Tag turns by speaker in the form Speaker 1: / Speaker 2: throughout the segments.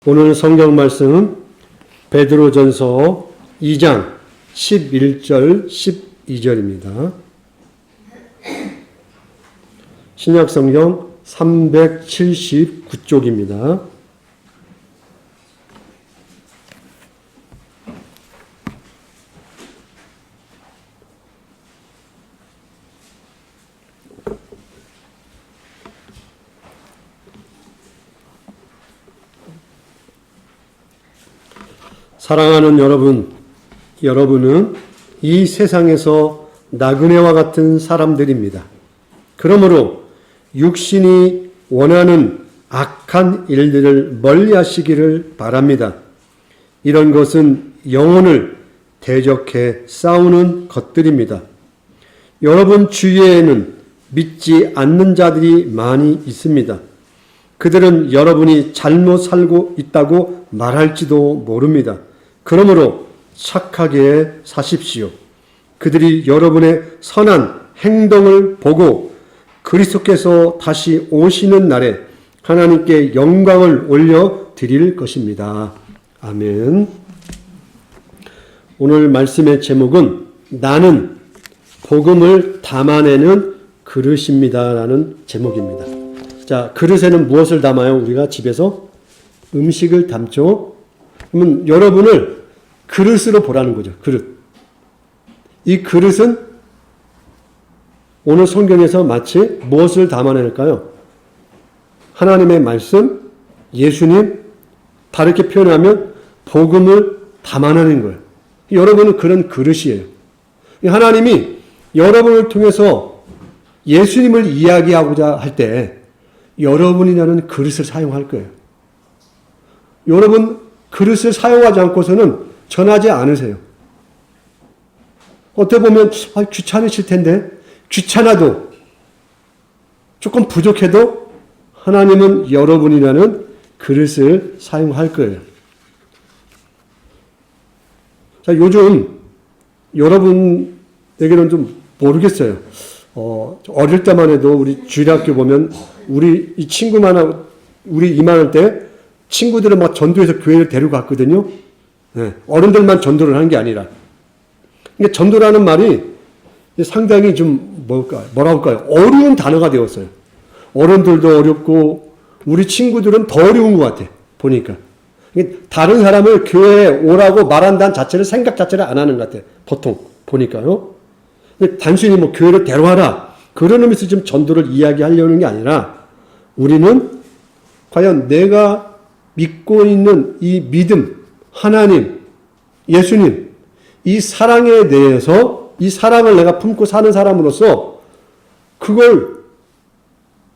Speaker 1: 오늘 성경 말씀은 베드로전서 2장 11절 12절입니다. 신약성경 379쪽입니다. 사랑하는 여러분은 이 세상에서 나그네와 같은 사람들입니다. 그러므로 육신이 원하는 악한 일들을 멀리 하시기를 바랍니다. 이런 것은 영혼을 대적해 싸우는 것들입니다. 여러분 주위에는 믿지 않는 자들이 많이 있습니다. 그들은 여러분이 잘못 살고 있다고 말할지도 모릅니다. 그러므로 착하게 사십시오. 그들이 여러분의 선한 행동을 보고 그리스도께서 다시 오시는 날에 하나님께 영광을 올려 드릴 것입니다. 아멘. 오늘 말씀의 제목은 나는 복음을 담아내는 그릇입니다 라는 제목입니다. 자, 그릇에는 무엇을 담아요? 우리가 집에서 음식을 담죠. 그러면 여러분을 그릇으로 보라는 거죠. 그릇. 이 그릇은 오늘 성경에서 마치 무엇을 담아낼까요? 하나님의 말씀, 예수님, 다르게 표현하면 복음을 담아내는 거예요. 여러분은 그런 그릇이에요. 하나님이 여러분을 통해서 예수님을 이야기하고자 할 때 여러분이라는 그릇을 사용할 거예요. 여러분 그릇을 사용하지 않고서는 전하지 않으세요. 어떻게 보면 귀찮으실 텐데 귀찮아도 조금 부족해도 하나님은 여러분이라는 그릇을 사용할 거예요. 자, 요즘 여러분에게는 좀 모르겠어요. 어릴 때만 해도 우리 주일학교 보면 우리 이 친구만 우리 이만할 때 친구들은 막 전도해서 교회를 데리고 갔거든요. 네, 어른들만 전도를 하는 게 아니라. 그러니까 전도라는 말이 상당히 좀 뭐라고 할까요? 어려운 단어가 되었어요. 어른들도 어렵고 우리 친구들은 더 어려운 것 같아. 보니까. 다른 사람을 교회에 오라고 말한다는 자체를 생각 자체를 안 하는 것 같아. 보통 보니까요. 단순히 뭐 교회를 데려와라. 그런 의미에서 지금 전도를 이야기하려는 게 아니라 우리는 과연 내가 믿고 있는 이 믿음, 하나님, 예수님, 이 사랑에 대해서 이 사랑을 내가 품고 사는 사람으로서 그걸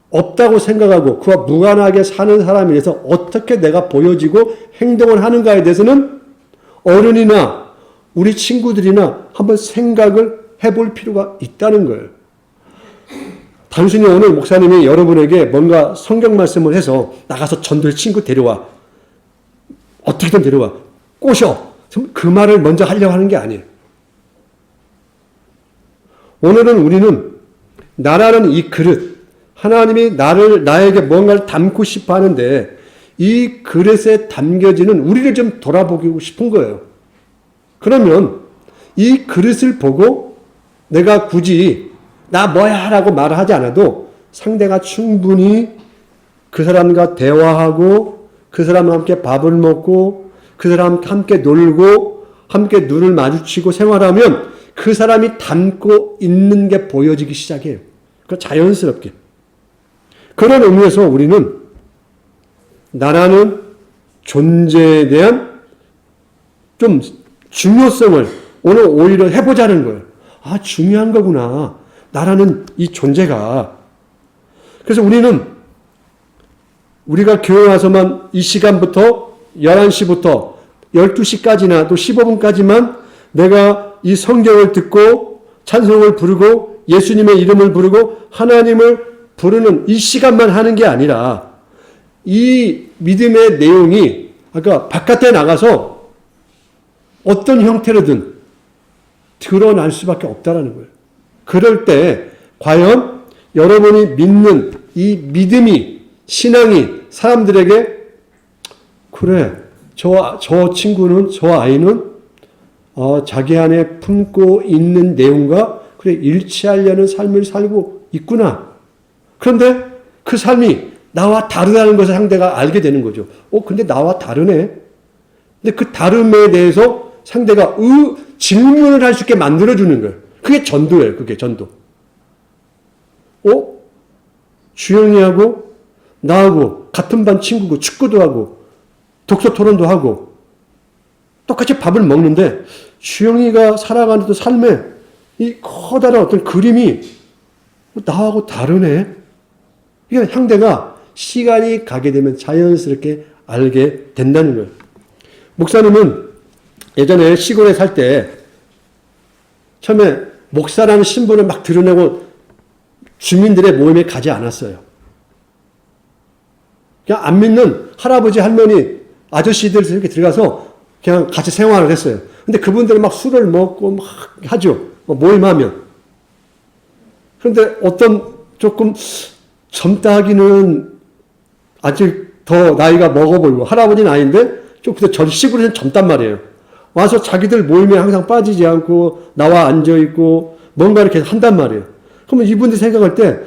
Speaker 1: 없다고 생각하고 그와 무관하게 사는 사람에 대해서 어떻게 내가 보여지고 행동을 하는가에 대해서는 어른이나 우리 친구들이나 한번 생각을 해볼 필요가 있다는 거예요. 단순히 오늘 목사님이 여러분에게 뭔가 성경 말씀을 해서 나가서 전도의 친구 데려와. 어떻게든 데려와. 꼬셔. 그 말을 먼저 하려고 하는 게 아니에요. 오늘은 우리는 나라는 이 그릇, 하나님이 나에게 뭔가를 담고 싶어 하는데 이 그릇에 담겨지는 우리를 좀 돌아보고 싶은 거예요. 그러면 이 그릇을 보고 내가 굳이 나 뭐야 라고 말을 하지 않아도 상대가 충분히 그 사람과 대화하고 그 사람과 함께 밥을 먹고 그 사람과 함께 놀고 함께 눈을 마주치고 생활하면 그 사람이 담고 있는 게 보여지기 시작해요. 그 자연스럽게. 그런 의미에서 우리는 나라는 존재에 대한 좀 중요성을 오늘 오히려 해보자는 거예요. 아, 중요한 거구나. 나라는 이 존재가. 그래서 우리가 교회 와서만 이 시간부터 11시부터 12시까지나 또 15분까지만 내가 이 성경을 듣고 찬송을 부르고 예수님의 이름을 부르고 하나님을 부르는 이 시간만 하는 게 아니라 이 믿음의 내용이 아까 바깥에 나가서 어떤 형태로든 드러날 수밖에 없다라는 거예요. 그럴 때 과연 여러분이 믿는 이 믿음이 신앙이 사람들에게 그래, 저 친구는, 저 아이는 자기 안에 품고 있는 내용과 그래 일치하려는 삶을 살고 있구나. 그런데 그 삶이 나와 다르다는 것을 상대가 알게 되는 거죠. 근데 나와 다르네. 근데 그 다름에 대해서 상대가 질문을 할 수 있게 만들어주는 거예요. 그게 전도예요. 그게 전도. 주영이하고 나하고 같은 반 친구고 축구도 하고 독서 토론도 하고 똑같이 밥을 먹는데 주영이가 살아가는 또 삶에 이 커다란 어떤 그림이 나하고 다르네. 이게 상대가 시간이 가게 되면 자연스럽게 알게 된다는 거예요. 목사님은 예전에 시골에 살 때 처음에 목사라는 신분을 막 드러내고 주민들의 모임에 가지 않았어요. 그냥 안 믿는 할아버지, 할머니, 아저씨들 이렇게 들어가서 그냥 같이 생활을 했어요. 근데 그분들은 막 술을 먹고 막 하죠. 모임하면. 그런데 어떤 조금 젊다 하기는 아직 더 나이가 먹어 보이고 할아버지는 아닌데 좀 그때 시골에는 젊단 말이에요. 와서 자기들 모임에 항상 빠지지 않고 나와 앉아있고 뭔가 이렇게 한단 말이에요. 그러면 이분들이 생각할 때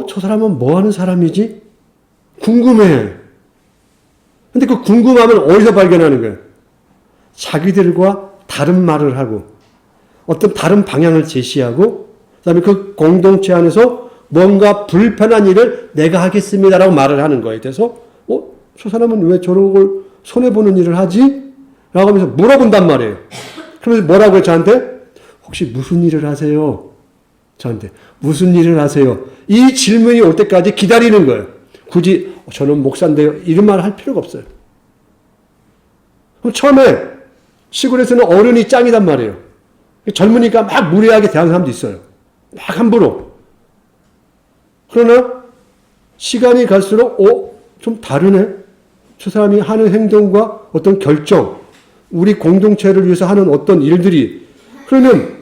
Speaker 1: 저 사람은 뭐 하는 사람이지? 궁금해. 근데 그 궁금함을 어디서 발견하는 거예요? 자기들과 다른 말을 하고 어떤 다른 방향을 제시하고 그다음에 그 공동체 안에서 뭔가 불편한 일을 내가 하겠습니다라고 말을 하는 거에 대해서 저 사람은 왜 저런 걸 손해보는 일을 하지? 라고 하면서 물어본단 말이에요. 그러면서 뭐라고 해요? 저한테? 혹시 무슨 일을 하세요? 저한테 무슨 일을 하세요? 이 질문이 올 때까지 기다리는 거예요. 굳이 저는 목사인데요. 이런 말 할 필요가 없어요. 그럼 처음에 시골에서는 어른이 짱이단 말이에요. 젊으니까 막 무례하게 대하는 사람도 있어요. 막 함부로. 그러나 시간이 갈수록 좀 다르네. 저 사람이 하는 행동과 어떤 결정, 우리 공동체를 위해서 하는 어떤 일들이 그러면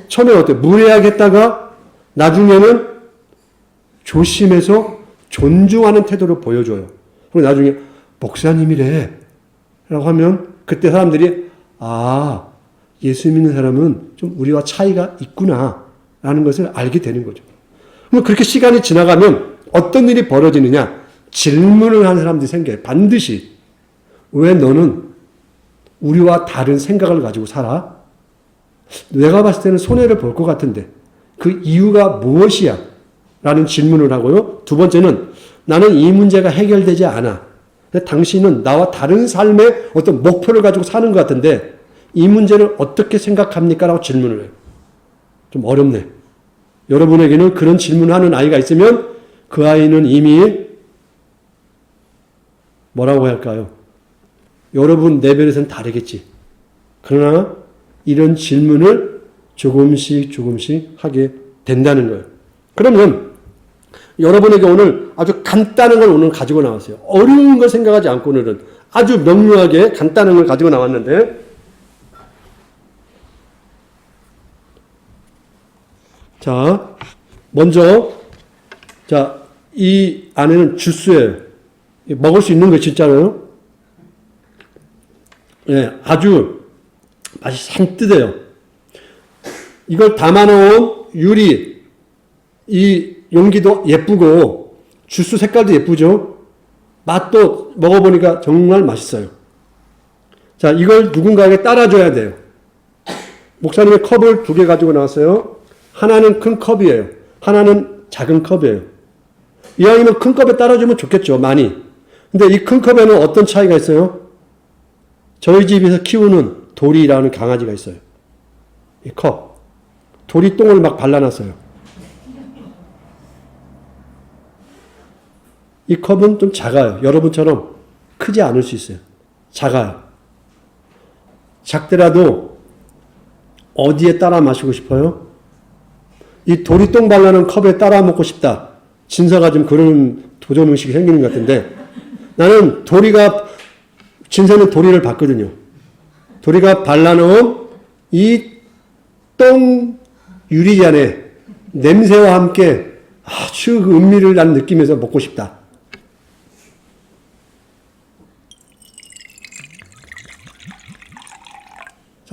Speaker 1: 처음에 어때요? 무례하게 했다가 나중에는 조심해서 존중하는 태도를 보여줘요. 그리고 나중에 목사님이래 라고 하면 그때 사람들이 예수 믿는 사람은 좀 우리와 차이가 있구나 라는 것을 알게 되는 거죠. 그럼 그렇게 시간이 지나가면 어떤 일이 벌어지느냐? 질문을 하는 사람들이 생겨요. 반드시. 왜 너는 우리와 다른 생각을 가지고 살아? 내가 봤을 때는 손해를 볼 것 같은데 그 이유가 무엇이야? 라는 질문을 하고요. 두 번째는 나는 이 문제가 해결되지 않아. 당신은 나와 다른 삶의 어떤 목표를 가지고 사는 것 같은데 이 문제를 어떻게 생각합니까? 라고 질문을 해요. 좀 어렵네. 여러분에게는 그런 질문을 하는 아이가 있으면 그 아이는 이미 뭐라고 할까요? 여러분 레벨에서는 다르겠지. 그러나 이런 질문을 조금씩 하게 된다는 거예요. 그러면 여러분에게 오늘 아주 간단한 걸 오늘 가지고 나왔어요. 어려운 걸 생각하지 않고 오늘은 아주 명료하게 간단한 걸 가지고 나왔는데 자, 먼저 이 안에는 주스예요. 먹을 수 있는 거 진짜로요. 아주 맛이 산뜻해요. 이걸 담아놓은 유리 이 용기도 예쁘고 주스 색깔도 예쁘죠. 맛도 먹어보니까 정말 맛있어요. 자, 이걸 누군가에게 따라줘야 돼요. 목사님의 컵을 2개 가지고 나왔어요. 하나는 큰 컵이에요. 하나는 작은 컵이에요. 이왕이면 큰 컵에 따라주면 좋겠죠. 많이. 근데 이 큰 컵에는 어떤 차이가 있어요? 저희 집에서 키우는 도리라는 강아지가 있어요. 이 컵. 도리 똥을 막 발라놨어요. 이 컵은 좀 작아요. 여러분처럼 크지 않을 수 있어요. 작아요. 작더라도 어디에 따라 마시고 싶어요? 이 도리똥 발라놓은 컵에 따라 먹고 싶다. 진서가 좀 그런 도전 의식이 생기는 것 같은데 나는 진서는 도리를 봤거든요. 도리가 발라놓은 이 똥 유리잔에 냄새와 함께 아주 그 은미를 난 느끼면서 먹고 싶다.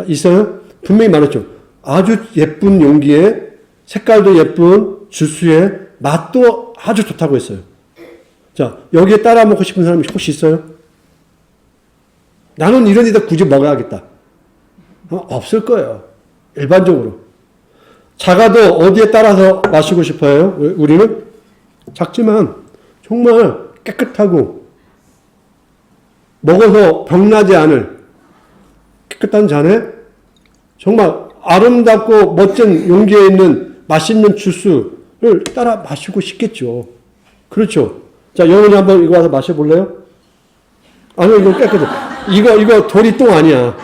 Speaker 1: 있어요? 분명히 많았죠. 아주 예쁜 용기에 색깔도 예쁜 주스에 맛도 아주 좋다고 했어요. 자, 여기에 따라 먹고 싶은 사람이 혹시 있어요? 나는 이런 데다 굳이 먹어야겠다. 없을 거예요. 일반적으로. 작아도 어디에 따라서 마시고 싶어요? 우리는 작지만 정말 깨끗하고 먹어서 병나지 않을 깨끗한 잔에 정말 아름답고 멋진 용기에 있는 맛있는 주스를 따라 마시고 싶겠죠. 그렇죠. 자, 영훈이 한번 이거 와서 마셔볼래요? 아니요, 이거 깨끗해. 이거 도리똥 아니야.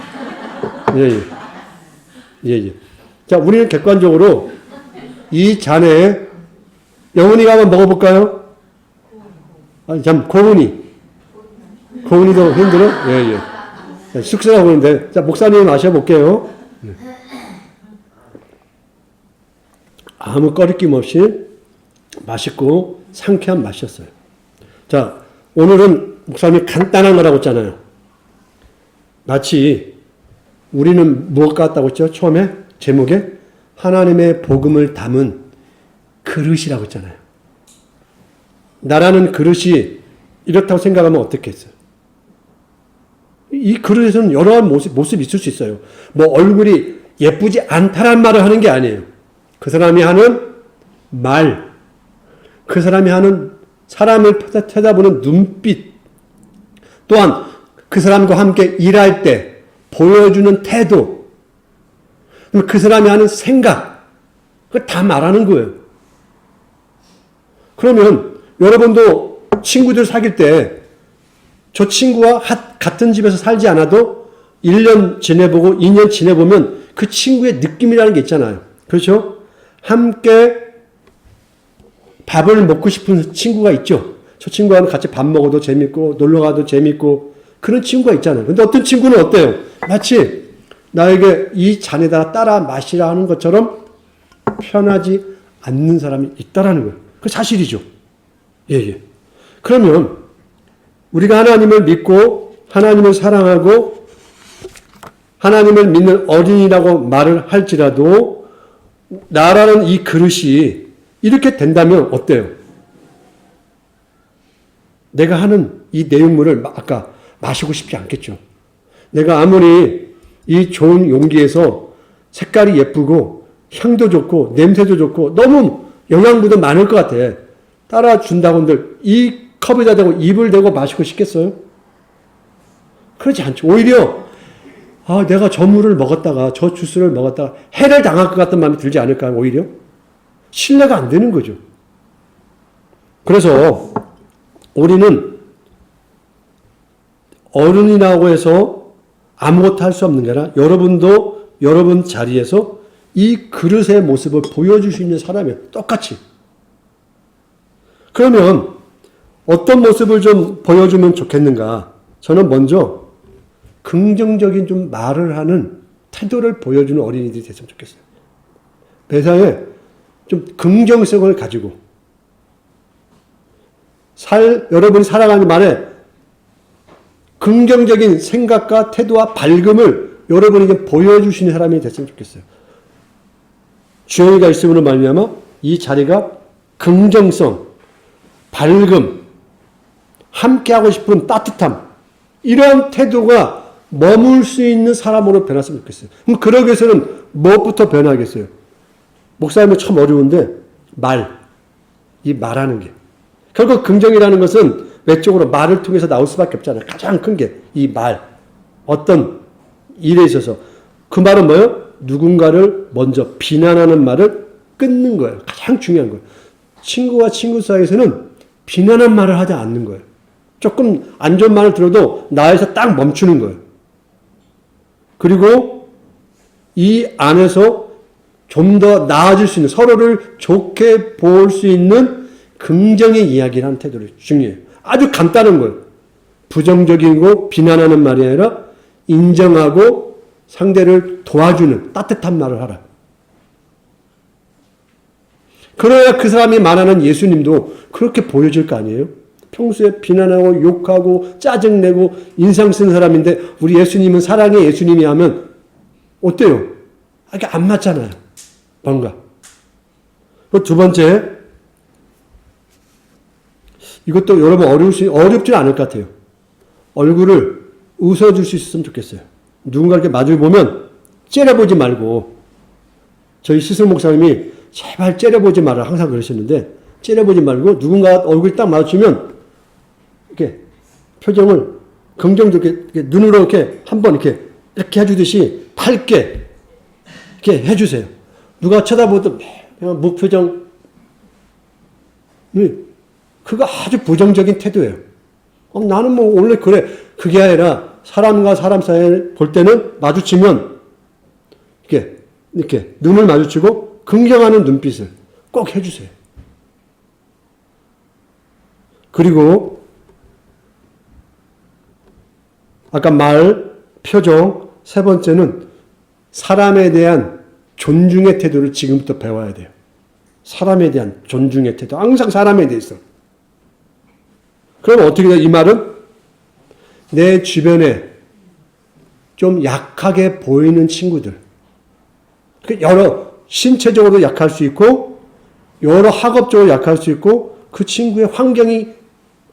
Speaker 1: 예. 자, 우리는 객관적으로 이 잔에 영훈이가 한번 먹어볼까요? 아니, 참, 고은이도 힘들어? 예. 쑥스러워 보는데. 자, 목사님 마셔볼게요. 아무 꺼리낌 없이 맛있고 상쾌한 맛이었어요. 자, 오늘은 목사님이 간단한 거라고 했잖아요. 마치 우리는 무엇 같다고 했죠? 처음에 제목에 하나님의 복음을 담은 그릇이라고 했잖아요. 나라는 그릇이 이렇다고 생각하면 어떻겠어요? 이 그릇에서는 여러 모습이 있을 수 있어요. 뭐 얼굴이 예쁘지 않다란 말을 하는 게 아니에요. 그 사람이 하는 말, 그 사람이 하는 사람을 쳐다보는 눈빛, 또한 그 사람과 함께 일할 때 보여주는 태도, 그 사람이 하는 생각, 그걸 다 말하는 거예요. 그러면 여러분도 친구들 사귈 때 저 친구와 같은 집에서 살지 않아도 1년 지내보고 2년 지내보면 그 친구의 느낌이라는 게 있잖아요. 그렇죠? 함께 밥을 먹고 싶은 친구가 있죠. 저 친구와는 같이 밥 먹어도 재밌고 놀러가도 재밌고 그런 친구가 있잖아요. 근데 어떤 친구는 어때요? 마치 나에게 이 잔에다 따라 마시라 하는 것처럼 편하지 않는 사람이 있다라는 거예요. 그 사실이죠. 예. 그러면 우리가 하나님을 믿고 하나님을 사랑하고 하나님을 믿는 어린이라고 말을 할지라도 나라는 이 그릇이 이렇게 된다면 어때요? 내가 하는 이 내용물을 아까 마시고 싶지 않겠죠. 내가 아무리 이 좋은 용기에서 색깔이 예쁘고 향도 좋고 냄새도 좋고 너무 영양분도 많을 것 같아. 따라준다고 한들 이 컵에다 대고 입을 대고 마시고 싶겠어요? 그렇지 않죠. 오히려 내가 저 물을 먹었다가 저 주스를 먹었다가 해를 당할 것 같은 마음이 들지 않을까요? 오히려 신뢰가 안 되는 거죠. 그래서 우리는 어른이라고 해서 아무것도 할 수 없는 게 아니라 여러분도 여러분 자리에서 이 그릇의 모습을 보여줄 수 있는 사람이에요. 똑같이. 그러면 어떤 모습을 좀 보여주면 좋겠는가? 저는 먼저 긍정적인 좀 말을 하는 태도를 보여주는 어린이들이 됐으면 좋겠어요. 세상에 좀 긍정성을 가지고 여러분이 살아가는 말에 긍정적인 생각과 태도와 밝음을 여러분에게 보여주시는 사람이 됐으면 좋겠어요. 주영이가 있음으로 말미암아 이 자리가 긍정성, 밝음, 함께하고 싶은 따뜻함, 이런 태도가 머물 수 있는 사람으로 변했으면 좋겠어요. 그럼 그러기 위해서는 무엇부터 변하겠어요? 목사님은 참 어려운데 이 말하는 게. 결국 긍정이라는 것은 외적으로 말을 통해서 나올 수밖에 없잖아요. 가장 큰 게 이 말. 어떤 일에 있어서 그 말은 뭐예요? 누군가를 먼저 비난하는 말을 끊는 거예요. 가장 중요한 거예요. 친구와 친구 사이에서는 비난한 말을 하지 않는 거예요. 조금 안 좋은 말을 들어도 나에서 딱 멈추는 거예요. 그리고 이 안에서 좀 더 나아질 수 있는, 서로를 좋게 볼 수 있는 긍정의 이야기를 하는 태도를 중요해요. 아주 간단한 거예요. 부정적이고 비난하는 말이 아니라 인정하고 상대를 도와주는 따뜻한 말을 하라. 그래야 그 사람이 말하는 예수님도 그렇게 보여질 거 아니에요? 평소에 비난하고 욕하고 짜증내고 인상 쓰는 사람인데 우리 예수님은 사랑의 예수님이 하면 어때요? 이게 안 맞잖아요. 뭔가. 두 번째, 이것도 여러분 어렵지 않을 것 같아요. 얼굴을 웃어줄 수 있었으면 좋겠어요. 누군가 이렇게 마주 보면 째려보지 말고, 저희 스승 목사님이 제발 째려보지 마라 항상 그러셨는데, 째려보지 말고 누군가 얼굴이 딱 마주치면 이렇게 표정을 긍정적이게 이렇게 눈으로 이렇게 한번 이렇게 해주듯이 밝게 이렇게 해주세요. 누가 쳐다보도 그냥 무표정, 그거 아주 부정적인 태도예요. 나는 뭐 원래 그래. 그게 아니라 사람과 사람 사이에 볼 때는 마주치면 이렇게 눈을 마주치고 긍정하는 눈빛을 꼭 해주세요. 그리고 아까 말, 표정, 세 번째는 사람에 대한 존중의 태도를 지금부터 배워야 돼요. 사람에 대한 존중의 태도. 항상 사람에 대해서. 그럼 어떻게 돼요? 이 말은 내 주변에 좀 약하게 보이는 친구들. 여러 신체적으로 약할 수 있고 여러 학업적으로 약할 수 있고 그 친구의 환경이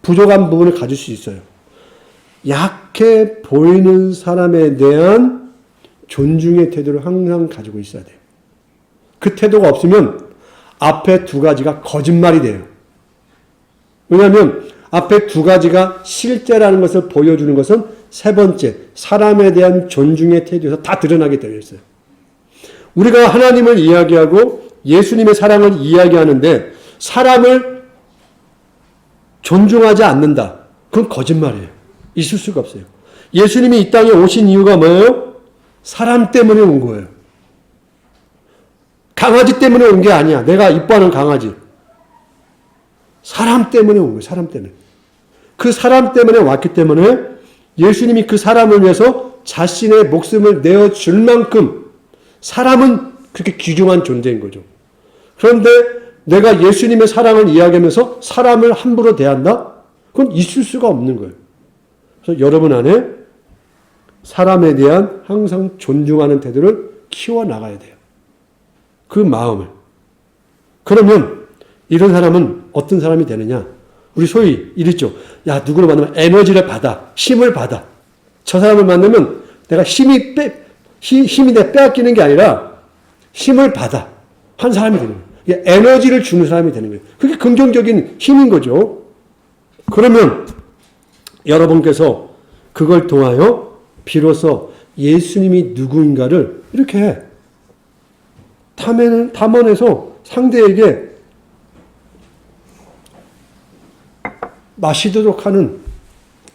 Speaker 1: 부족한 부분을 가질 수 있어요. 약해 보이는 사람에 대한 존중의 태도를 항상 가지고 있어야 돼요. 그 태도가 없으면 앞에 두 가지가 거짓말이 돼요. 왜냐하면 앞에 두 가지가 실제라는 것을 보여주는 것은 세 번째, 사람에 대한 존중의 태도에서 다 드러나게 되어 있어요. 우리가 하나님을 이야기하고 예수님의 사랑을 이야기하는데 사람을 존중하지 않는다. 그건 거짓말이에요. 있을 수가 없어요. 예수님이 이 땅에 오신 이유가 뭐예요? 사람 때문에 온 거예요. 강아지 때문에 온 게 아니야. 내가 이뻐하는 강아지. 사람 때문에 온 거예요. 사람 때문에. 그 사람 때문에 왔기 때문에 예수님이 그 사람을 위해서 자신의 목숨을 내어줄 만큼 사람은 그렇게 귀중한 존재인 거죠. 그런데 내가 예수님의 사랑을 이야기하면서 사람을 함부로 대한다? 그건 있을 수가 없는 거예요. 그래서 여러분 안에 사람에 대한 항상 존중하는 태도를 키워나가야 돼요. 그 마음을. 그러면 이런 사람은 어떤 사람이 되느냐? 우리 소위 이랬죠. 야, 누구를 만나면 에너지를 받아. 힘을 받아. 저 사람을 만나면 내가 힘이 내 빼앗기는 게 아니라 힘을 받아. 한 사람이 되는 거예요. 이게 에너지를 주는 사람이 되는 거예요. 그게 긍정적인 힘인 거죠. 그러면 여러분께서 그걸 통하여 비로소 예수님이 누구인가를 이렇게 탐험해서 상대에게 마시도록 하는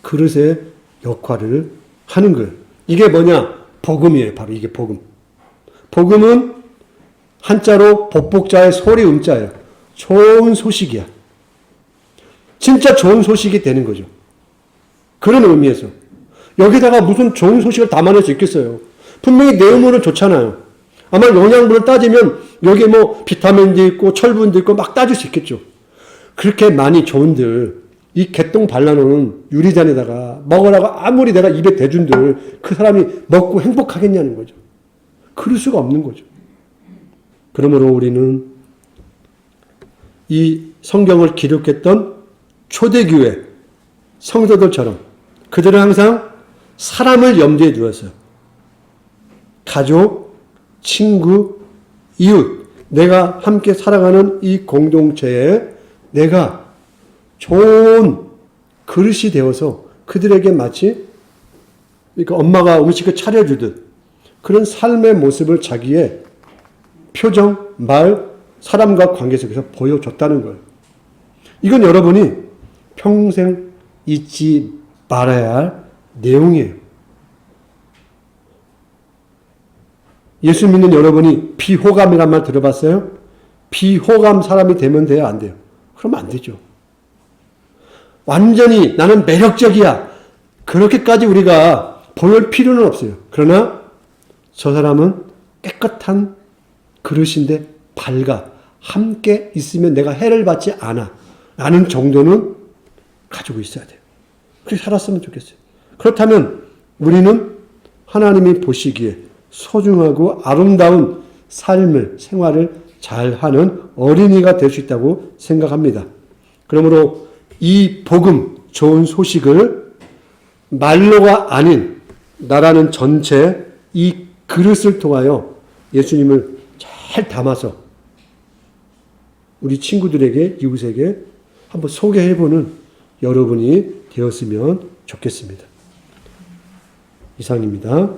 Speaker 1: 그릇의 역할을 하는 거예요. 이게 뭐냐? 복음이에요. 바로 이게 복음. 복음은 한자로 복복자의 소리 음자예요. 좋은 소식이야. 진짜 좋은 소식이 되는 거죠. 그런 의미에서. 여기다가 무슨 좋은 소식을 담아낼 수 있겠어요. 분명히 내용물은 좋잖아요. 아마 영양분을 따지면 여기에 뭐 비타민도 있고 철분도 있고 막 따질 수 있겠죠. 그렇게 많이 좋은들 이 개똥 발라놓은 유리잔에다가 먹으라고 아무리 내가 입에 대준들 그 사람이 먹고 행복하겠냐는 거죠. 그럴 수가 없는 거죠. 그러므로 우리는 이 성경을 기록했던 초대교회 성도들처럼 그들은 항상 사람을 염두에 두었어요. 가족, 친구, 이웃, 내가 함께 살아가는 이 공동체에 내가 좋은 그릇이 되어서 그들에게 마치 그러니까 엄마가 음식을 차려주듯 그런 삶의 모습을 자기의 표정, 말, 사람과 관계 속에서 보여줬다는 거예요. 이건 여러분이 평생 잊지 말아야 할 내용이에요. 예수 믿는 여러분이 비호감이란 말 들어봤어요? 비호감 사람이 되면 돼요? 안 돼요? 그러면 안 되죠. 완전히 나는 매력적이야. 그렇게까지 우리가 보일 필요는 없어요. 그러나 저 사람은 깨끗한 그릇인데 밝아. 함께 있으면 내가 해를 받지 않아. 라는 정도는 가지고 있어야 돼요. 그렇게 살았으면 좋겠어요. 그렇다면 우리는 하나님이 보시기에 소중하고 아름다운 삶을, 생활을 잘하는 어린이가 될 수 있다고 생각합니다. 그러므로 이 복음, 좋은 소식을 말로가 아닌 나라는 전체 이 그릇을 통하여 예수님을 잘 담아서 우리 친구들에게, 이웃에게 한번 소개해보는 여러분이 되었으면 좋겠습니다. 이상입니다.